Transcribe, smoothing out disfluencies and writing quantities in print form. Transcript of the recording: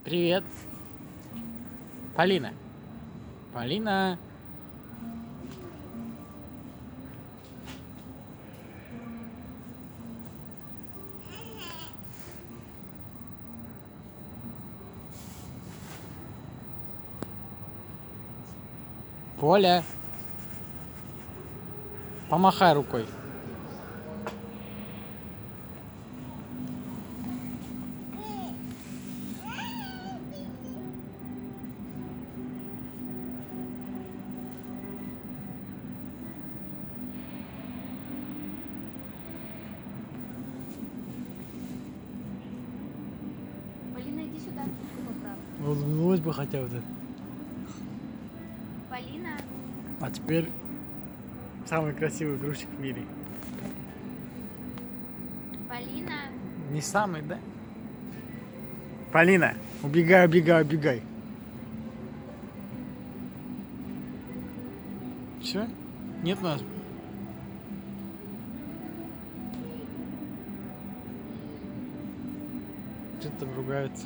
Привет. Полина. Полина. Поля. Помахай рукой. Полина, иди сюда, ручку поправь. Улыбнулась бы хотя бы. Полина, А теперь самый красивый грузчик в мире. Полина, Не самый, да? Полина, убегай, убегай, убегай. Все? Нет нас? Что-то там ругаются.